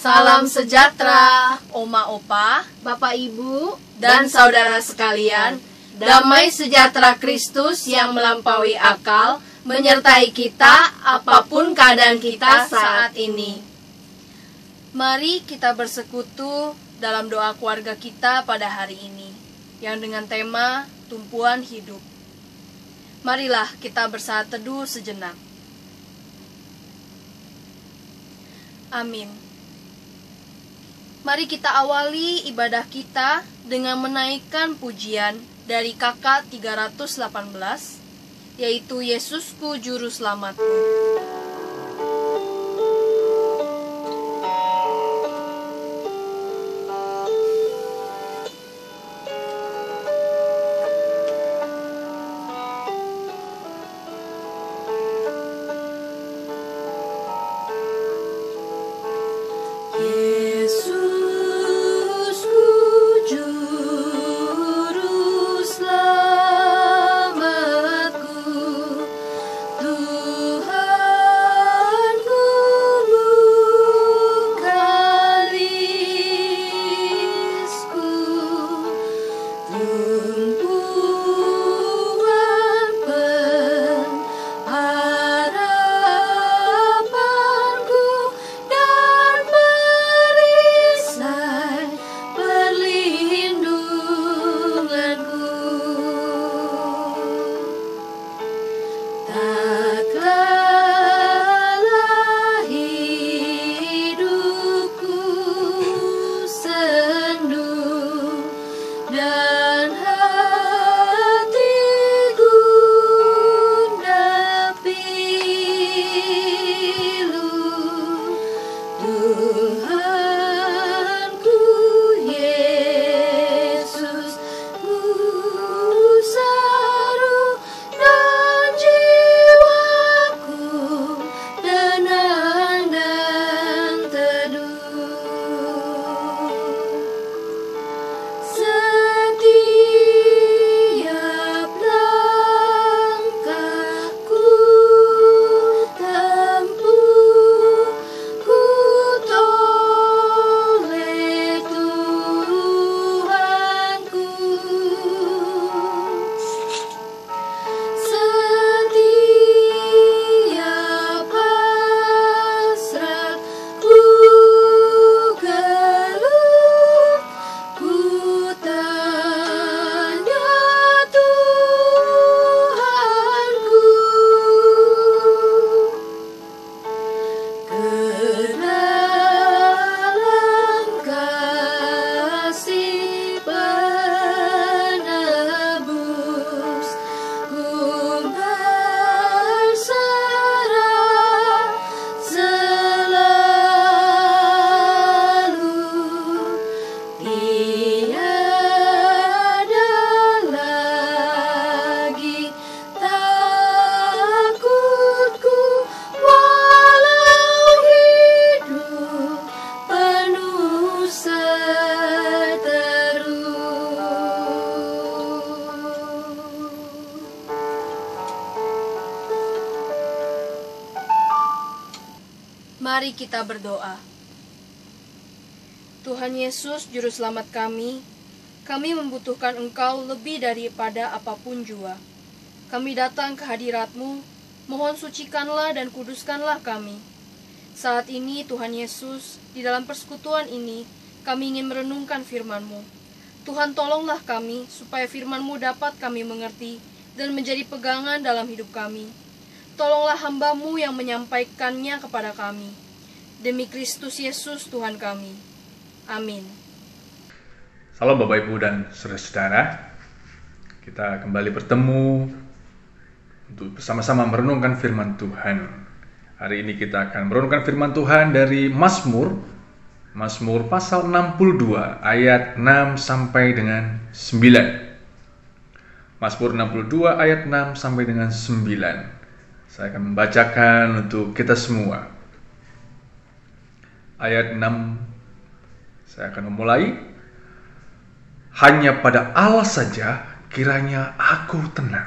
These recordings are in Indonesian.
Salam sejahtera, Oma Opa, Bapak Ibu, dan saudara sekalian. Damai sejahtera Kristus yang melampaui akal menyertai kita apapun keadaan kita saat ini. Mari kita bersekutu dalam doa keluarga kita pada hari ini, yang dengan tema tumpuan hidup. Marilah kita bersaat teduh sejenak. Amin. Mari kita awali ibadah kita dengan menaikkan pujian dari KK 318, yaitu Yesusku Juru Selamatku. Mari kita berdoa. Tuhan Yesus, Juru Selamat kami membutuhkan Engkau lebih daripada apapun jua. Kami datang ke hadirat-Mu, mohon sucikanlah dan kuduskanlah kami. Saat ini Tuhan Yesus, di dalam persekutuan ini, kami ingin merenungkan firman-Mu. Tuhan tolonglah kami, supaya firman-Mu dapat kami mengerti dan menjadi pegangan dalam hidup kami. Tolonglah hamba-Mu yang menyampaikannya kepada kami. Demi Kristus Yesus Tuhan kami. Amin. Salam Bapak Ibu dan saudara-saudara. Kita kembali bertemu untuk bersama-sama merenungkan firman Tuhan. Hari ini kita akan merenungkan firman Tuhan dari Mazmur pasal 62 ayat 6 sampai dengan 9. Mazmur 62 ayat 6 sampai dengan 9. Saya akan membacakan untuk kita semua. Ayat 6, saya akan memulai. Hanya pada Allah saja kiranya aku tenang,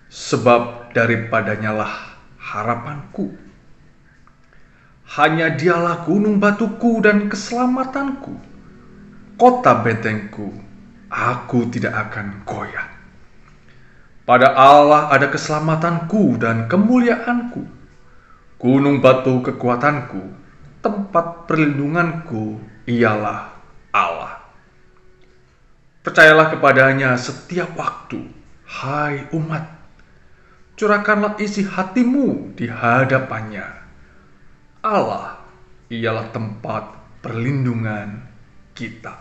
sebab daripadanyalah harapanku. Hanya Dialah gunung batuku dan keselamatanku, kota bentengku, aku tidak akan goyah. Pada Allah ada keselamatanku dan kemuliaanku, gunung batu kekuatanku, tempat perlindunganku ialah Allah. Percayalah kepadanya setiap waktu, hai umat. Curahkanlah isi hatimu di hadapannya. Allah ialah tempat perlindungan kita.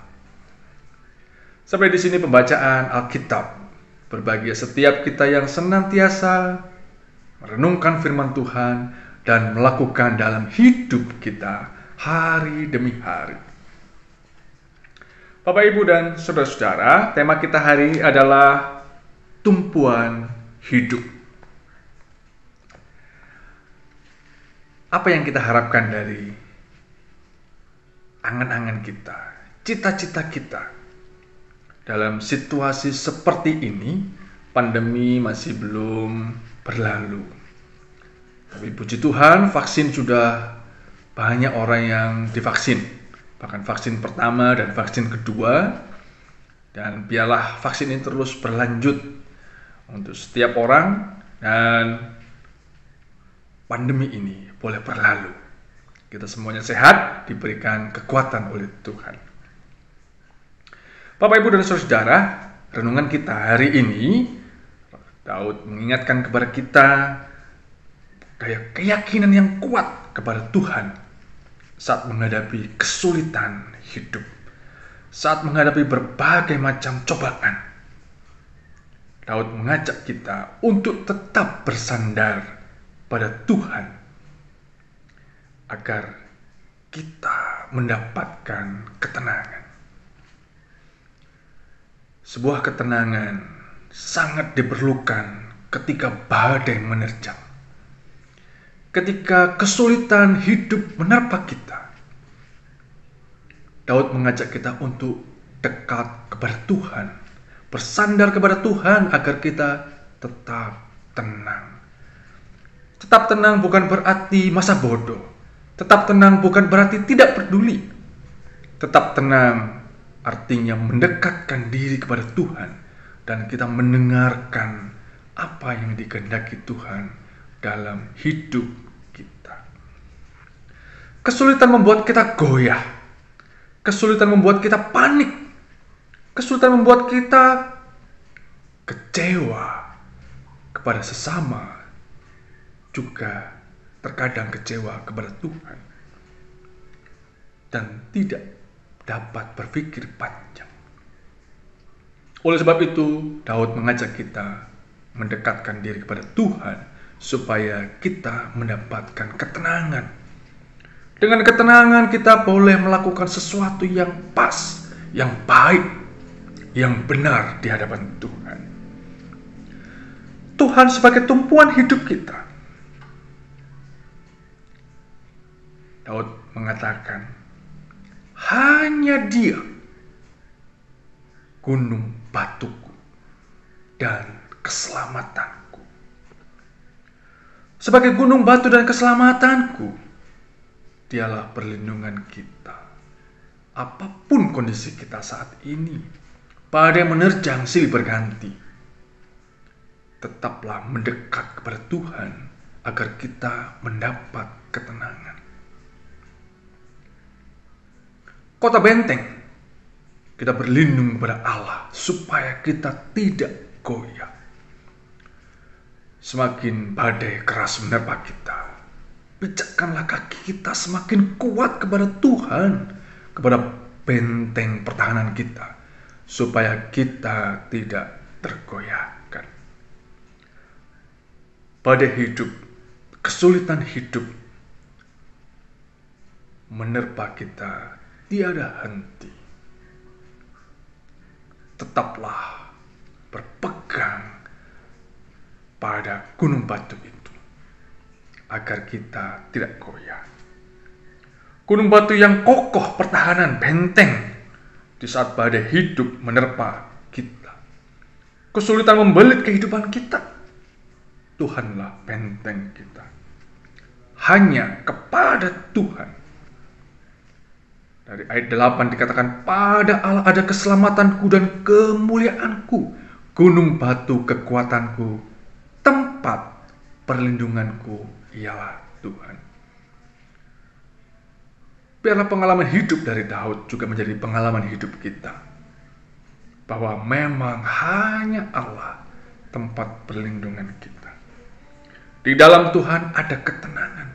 Sampai di sini pembacaan Alkitab. Berbahagia setiap kita yang senantiasa merenungkan firman Tuhan dan melakukan dalam hidup kita hari demi hari. Bapak, Ibu, dan saudara-saudara, tema kita hari ini adalah tumpuan hidup. Apa yang kita harapkan dari angan-angan kita, cita-cita kita? Dalam situasi seperti ini, pandemi masih belum berlalu. Tapi puji Tuhan, vaksin sudah banyak orang yang divaksin. Bahkan vaksin pertama dan vaksin kedua. Dan biarlah vaksin ini terus berlanjut untuk setiap orang dan pandemi ini boleh berlalu. Kita semuanya sehat, diberikan kekuatan oleh Tuhan. Bapak, Ibu, dan saudara, renungan kita hari ini, Daud mengingatkan kepada kita keyakinan yang kuat kepada Tuhan saat menghadapi kesulitan hidup, saat menghadapi berbagai macam cobaan. Daud mengajak kita untuk tetap bersandar pada Tuhan agar kita mendapatkan ketenangan. Sebuah ketenangan sangat diperlukan ketika badai menerjang. Ketika kesulitan hidup menerpa kita. Daud mengajak kita untuk dekat kepada Tuhan, bersandar kepada Tuhan agar kita tetap tenang. Tetap tenang bukan berarti masa bodoh. Tetap tenang bukan berarti tidak peduli. Tetap tenang artinya mendekatkan diri kepada Tuhan dan kita mendengarkan apa yang dikehendaki Tuhan dalam hidup kita. Kesulitan membuat kita goyah. Kesulitan membuat kita panik. Kesulitan membuat kita kecewa kepada sesama. Juga terkadang kecewa kepada Tuhan. Dan tidak dapat berpikir panjang. Oleh sebab itu, Daud mengajak kita mendekatkan diri kepada Tuhan supaya kita mendapatkan ketenangan. Dengan ketenangan kita boleh melakukan sesuatu yang pas, yang baik, yang benar di hadapan Tuhan. Tuhan sebagai tumpuan hidup kita. Daud mengatakan, hanya Dia gunung batuku dan keselamatanku. Sebagai gunung batu dan keselamatanku, Dialah perlindungan kita. Apapun kondisi kita saat ini, badai menerjang silih berganti, tetaplah mendekat kepada Tuhan agar kita mendapat ketenangan. Kota benteng, kita berlindung kepada Allah supaya kita tidak goyah. Semakin badai keras menerpa kita, pijakkanlah kaki kita semakin kuat kepada Tuhan, kepada benteng pertahanan kita, supaya kita tidak tergoyahkan. Badai hidup, kesulitan hidup menerpa kita tiada henti. Tetaplah berpegang pada gunung batu itu agar kita tidak goyah. Gunung batu yang kokoh pertahanan benteng di saat badai hidup menerpa kita. Kesulitan membelit kehidupan kita. Tuhanlah benteng kita. hanya kepada Tuhan. Dari ayat 8 dikatakan, pada Allah ada keselamatanku dan kemuliaanku, gunung batu kekuatanku, tempat perlindunganku ialah Tuhan. Biarlah pengalaman hidup dari Daud juga menjadi pengalaman hidup kita, bahwa memang hanya Allah tempat perlindungan kita. Di dalam Tuhan ada ketenangan,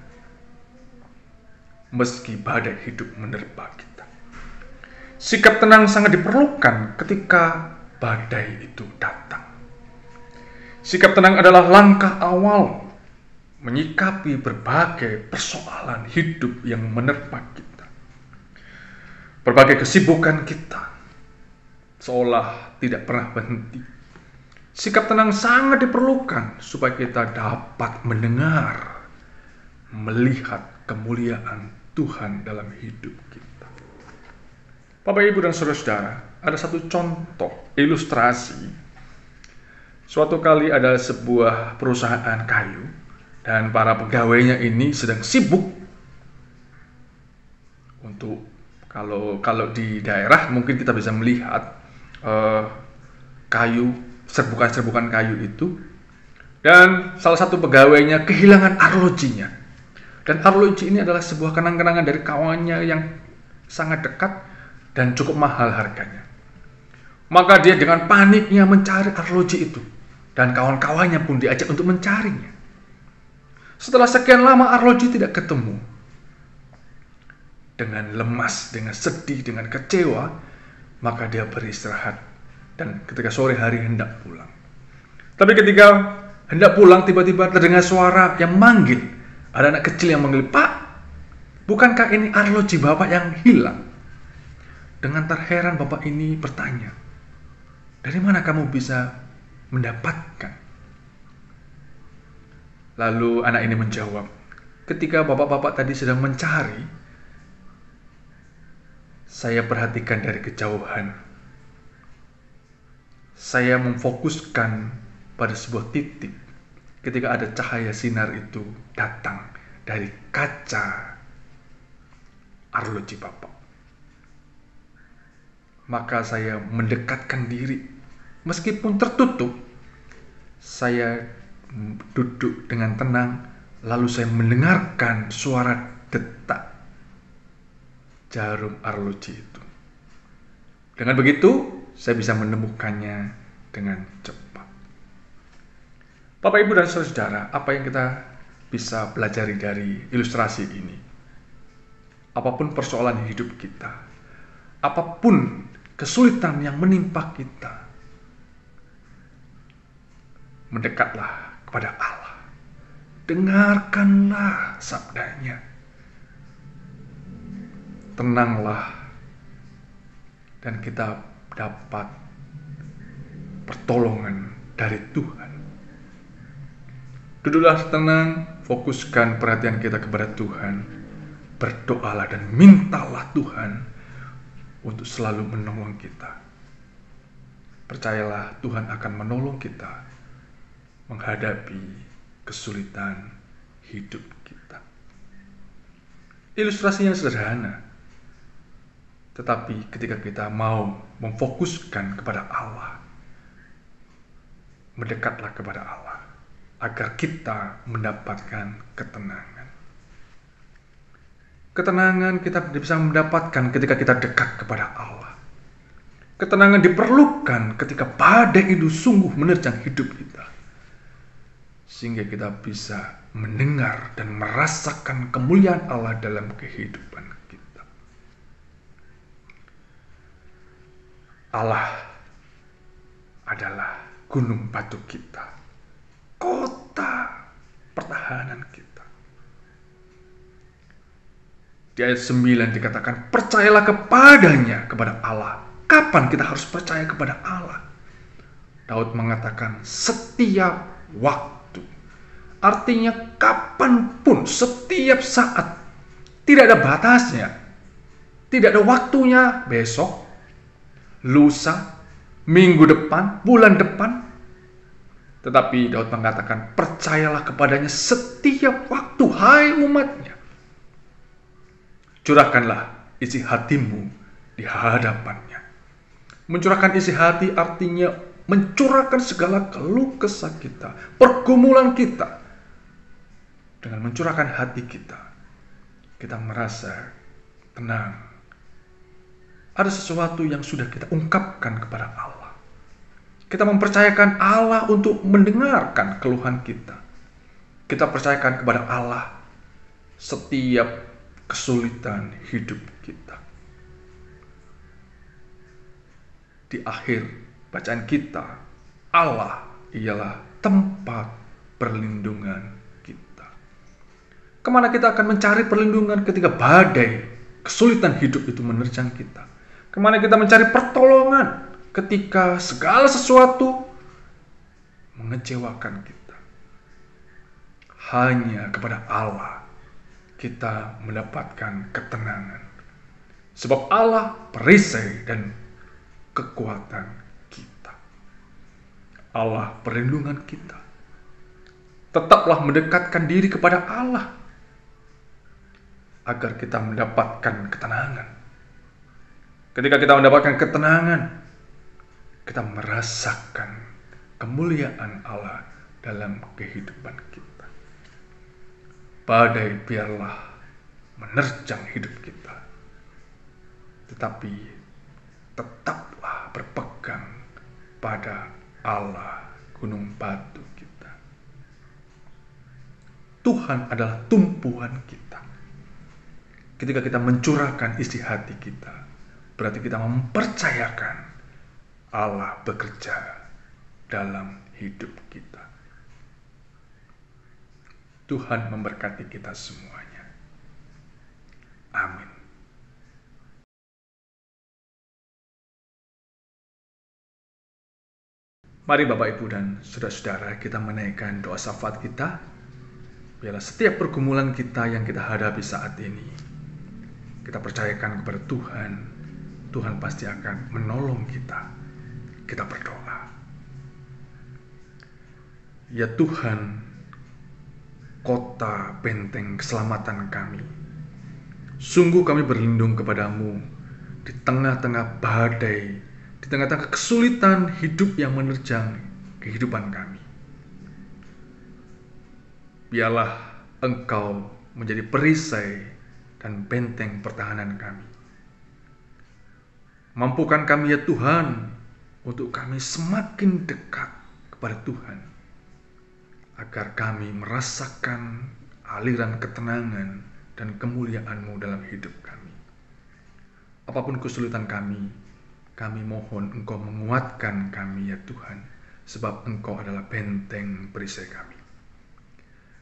meski badai hidup menerpa kita. Sikap tenang sangat diperlukan ketika badai itu datang. Sikap tenang adalah langkah awal menyikapi berbagai persoalan hidup yang menerpa kita. Berbagai kesibukan kita seolah tidak pernah berhenti. Sikap tenang sangat diperlukan supaya kita dapat mendengar, melihat kemuliaan Tuhan dalam hidup kita. Bapak, Ibu, dan saudara-saudara, ada satu contoh ilustrasi. Suatu kali ada sebuah perusahaan kayu dan para pegawainya ini sedang sibuk untuk kalau di daerah mungkin kita bisa melihat kayu, serbukan-serbukan kayu itu, dan salah satu pegawainya kehilangan arlojinya. Dan arloji ini adalah sebuah kenang-kenangan dari kawannya yang sangat dekat dan cukup mahal harganya. Maka dia dengan paniknya mencari arloji itu, dan kawan-kawannya pun diajak untuk mencarinya. Setelah sekian lama arloji tidak ketemu. Dengan lemas, dengan sedih, dengan kecewa, maka dia beristirahat dan ketika sore hari hendak pulang. Tapi ketika hendak pulang, tiba-tiba terdengar suara yang manggil. Ada anak kecil yang manggil, "Pak, bukankah ini arloji Bapak yang hilang?" Dengan terheran bapak ini bertanya, "Dari mana kamu bisa mendapatkan?" Lalu anak ini menjawab, "Ketika bapak-bapak tadi sedang mencari, saya perhatikan dari kejauhan. Saya memfokuskan pada sebuah titik ketika ada cahaya sinar itu datang dari kaca arloji Bapak. Maka saya mendekatkan diri, meskipun tertutup, saya duduk dengan tenang, lalu saya mendengarkan suara detak jarum arloji itu. Dengan begitu, saya bisa menemukannya dengan cepat." Bapak, Ibu, dan saudara, apa yang kita bisa pelajari dari ilustrasi ini? Apapun persoalan hidup kita, apapun kesulitan yang menimpa kita, mendekatlah kepada Allah. Dengarkanlah sabdanya. Tenanglah, dan kita dapat pertolongan dari Tuhan. Duduklah tenang, fokuskan perhatian kita kepada Tuhan, berdoalah dan mintalah Tuhan untuk selalu menolong kita. Percayalah, Tuhan akan menolong kita menghadapi kesulitan hidup kita. Ilustrasinya sederhana, tetapi ketika kita mau memfokuskan kepada Allah, mendekatlah kepada Allah, agar kita mendapatkan ketenangan. Ketenangan kita bisa mendapatkan ketika kita dekat kepada Allah. Ketenangan diperlukan ketika badai itu sungguh menerjang hidup kita, sehingga kita bisa mendengar dan merasakan kemuliaan Allah dalam kehidupan kita. Allah adalah gunung batu kita, kota pertahanan kita. Di ayat 9 dikatakan, percayalah kepadanya, kepada Allah. Kapan kita harus percaya kepada Allah? Daud mengatakan setiap waktu. Artinya kapanpun, setiap saat. Tidak ada batasnya. Tidak ada waktunya, besok, lusa, minggu depan, bulan depan. Tetapi Daud mengatakan, percayalah kepadanya setiap waktu, hai umatnya. Curahkanlah isi hatimu di hadapannya. Mencurahkan isi hati artinya mencurahkan segala keluh kesah kita, pergumulan kita. Dengan mencurahkan hati kita, kita merasa tenang. Ada sesuatu yang sudah kita ungkapkan kepada Allah. Kita mempercayakan Allah untuk mendengarkan keluhan kita. Kita percayakan kepada Allah setiap kesulitan hidup kita. Di akhir bacaan kita, Allah ialah tempat perlindungan kita. Kemana kita akan mencari perlindungan ketika badai, kesulitan hidup itu menerjang kita? Kemana kita mencari pertolongan ketika segala sesuatu mengecewakan kita? Hanya kepada Allah kita mendapatkan ketenangan. Sebab Allah perisai dan kekuatan kita. Allah perlindungan kita. Tetaplah mendekatkan diri kepada Allah agar kita mendapatkan ketenangan. Ketika kita mendapatkan ketenangan, kita merasakan kemuliaan Allah dalam kehidupan kita. Badai biarlah menerjang hidup kita, tetapi tetaplah berpegang pada Allah gunung batu kita. Tuhan adalah tumpuan kita. Ketika kita mencurahkan isi hati kita, berarti kita mempercayakan Allah bekerja dalam hidup kita. Tuhan memberkati kita semuanya. Amin. Mari Bapak Ibu dan Saudara-saudara, kita menaikkan doa syafaat kita. Biarlah setiap pergumulan kita yang kita hadapi saat ini, kita percayakan kepada Tuhan. Tuhan pasti akan menolong kita. Kita berdoa. Ya Tuhan, kota benteng keselamatan kami, sungguh kami berlindung kepadamu di tengah-tengah badai, di tengah-tengah kesulitan hidup yang menerjang kehidupan kami. Biarlah Engkau menjadi perisai dan benteng pertahanan kami. Mampukan kami ya Tuhan, untuk kami semakin dekat kepada Tuhan, agar kami merasakan aliran ketenangan dan kemuliaan-Mu dalam hidup kami. Apapun kesulitan kami mohon Engkau menguatkan kami ya Tuhan, sebab Engkau adalah benteng perisai kami.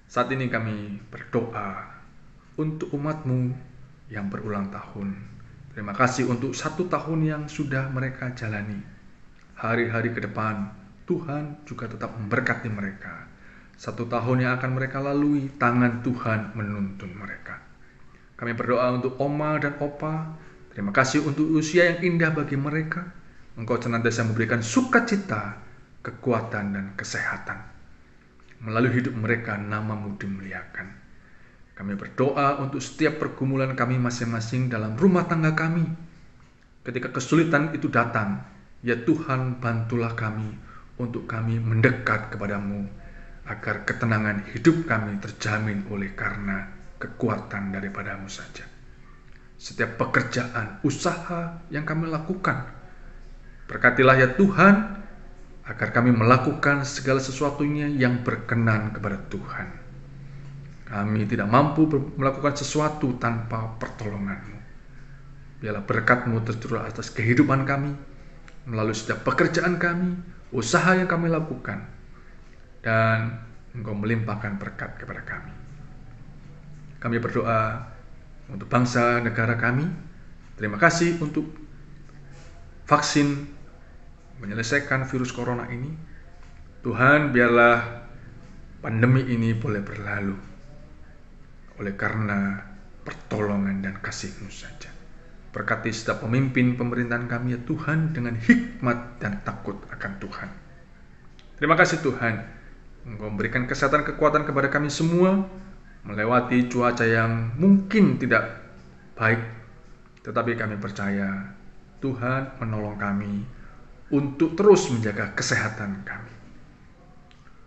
Saat ini kami berdoa untuk umat-Mu yang berulang tahun. Terima kasih untuk 1 tahun yang sudah mereka jalani. Hari-hari ke depan, Tuhan juga tetap memberkati mereka. 1 tahun yang akan mereka lalui, tangan Tuhan menuntun mereka. Kami berdoa untuk Oma dan Opa. Terima kasih untuk usia yang indah bagi mereka. Engkau senantiasa memberikan sukacita, kekuatan, dan kesehatan. Melalui hidup mereka, nama-Mu dimuliakan. Kami berdoa untuk setiap pergumulan kami masing-masing dalam rumah tangga kami. Ketika kesulitan itu datang, ya Tuhan, bantulah kami untuk kami mendekat kepada-Mu, agar ketenangan hidup kami terjamin oleh karena kekuatan daripada-Mu saja. Setiap pekerjaan, usaha yang kami lakukan, berkatilah ya Tuhan, agar kami melakukan segala sesuatunya yang berkenan kepada Tuhan. Kami tidak mampu melakukan sesuatu tanpa pertolongan-Mu. Biarlah berkat-Mu tercurah atas kehidupan kami, melalui setiap pekerjaan kami, usaha yang kami lakukan, dan Engkau melimpahkan berkat kepada kami. Kami berdoa untuk bangsa negara kami. Terima kasih untuk vaksin menyelesaikan virus corona ini. Tuhan, biarlah pandemi ini boleh berlalu oleh karena pertolongan dan kasih-Mu saja. Berkati setiap pemimpin pemerintahan kami ya Tuhan, dengan hikmat dan takut akan Tuhan. Terima kasih Tuhan, Engkau memberikan kesehatan kekuatan kepada kami semua, melewati cuaca yang mungkin tidak baik, tetapi kami percaya Tuhan menolong kami untuk terus menjaga kesehatan kami.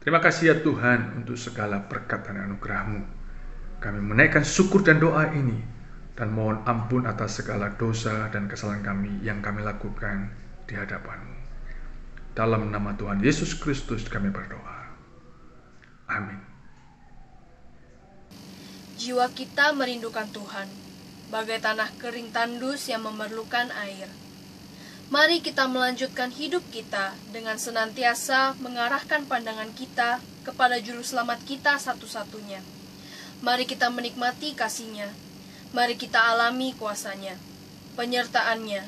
Terima kasih ya Tuhan untuk segala berkat dan anugerah-Mu. Kami menaikkan syukur dan doa ini, dan mohon ampun atas segala dosa dan kesalahan kami yang kami lakukan di hadapan-Mu. Dalam nama Tuhan Yesus Kristus kami berdoa. Amin. Jiwa kita merindukan Tuhan, bagai tanah kering tandus yang memerlukan air. Mari kita melanjutkan hidup kita dengan senantiasa mengarahkan pandangan kita kepada Juru Selamat kita satu-satunya. Mari kita menikmati kasih-Nya. Mari kita alami kuasa-Nya, penyertaan-Nya,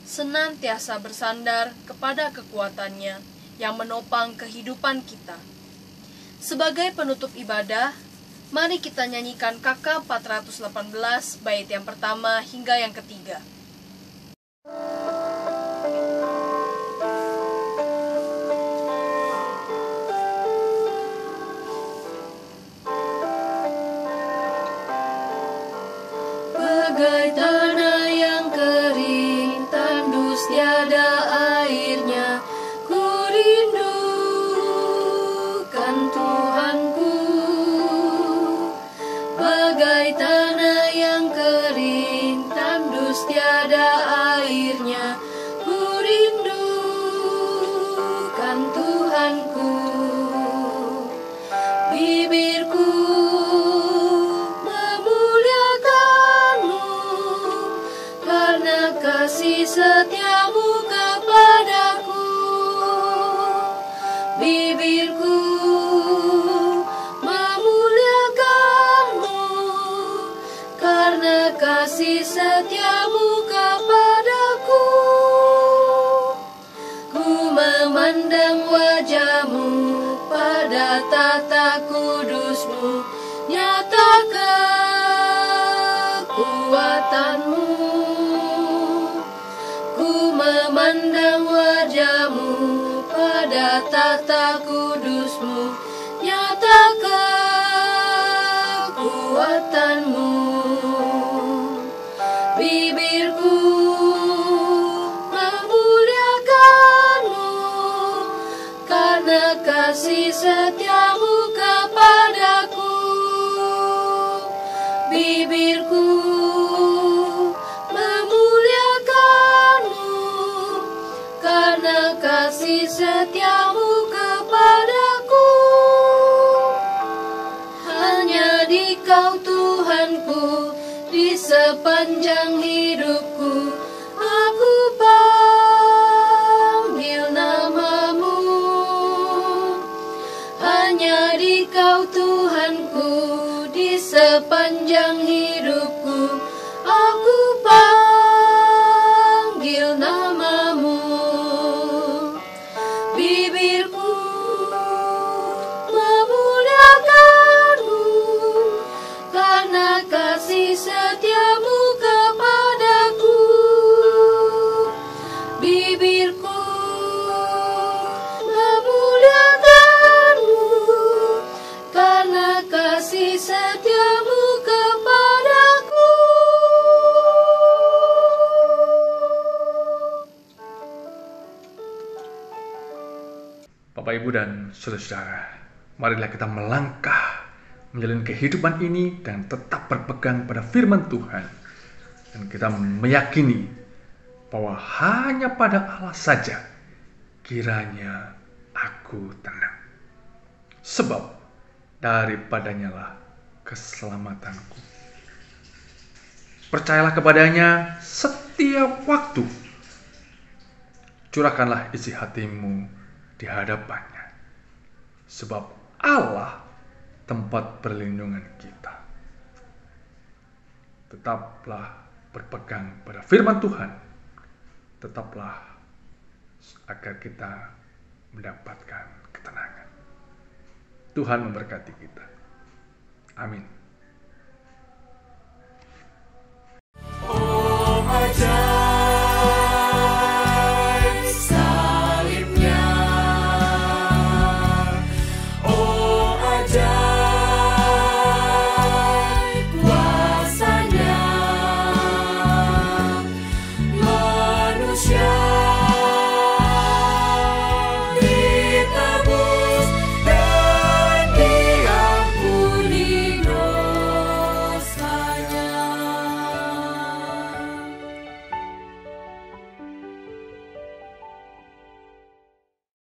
senantiasa bersandar kepada kekuatan-Nya yang menopang kehidupan kita. Sebagai penutup ibadah, mari kita nyanyikan KK 418 bait yang pertama hingga yang ketiga. Bagai tanah yang kering, tandus tiada airnya, ku rindukan Tuhanku. Bagai tanah yang kering, tandus tiada airnya, ku rindukan Tuhanku. Bibirku kasih setiamu kepadaku. Bibirku memuliakanmu, karena kasih setiamu kepadaku. Ku memandang wajahmu pada tata kudusmu, nyata kekuatanmu. Memandang wajahmu pada tata kudusmu, nyata kekuatanmu. Bibirku memuliakanmu, karena kasih setiamu kepadaku. Bibirku karena kasih setiamu kepadaku. Hanya di Kau Tuhanku, di sepanjang hidupku, aku panggil namamu. Hanya di Kau Tuhanku, di sepanjang hidupku, aku panggil namamu. Bibirku memuliakanmu, karena kasih setiamu kepadaku. Bibirku memuliakanmu, karena kasih setiamu kepadaku. Bapak, Ibu, dan saudara-saudara, marilah kita melangkah menjalani kehidupan ini dan tetap berpegang pada firman Tuhan. Dan kita meyakini bahwa hanya pada Allah saja kiranya aku tenang. Sebab daripadanya lah keselamatanku. Percayalah kepadanya setiap waktu. Curahkanlah isi hatimu di hadapannya, sebab Allah tempat perlindungan kita. Tetaplah berpegang pada firman Tuhan, tetaplah agar kita mendapatkan ketenangan. Tuhan memberkati kita. Amin. Oh, ajaib.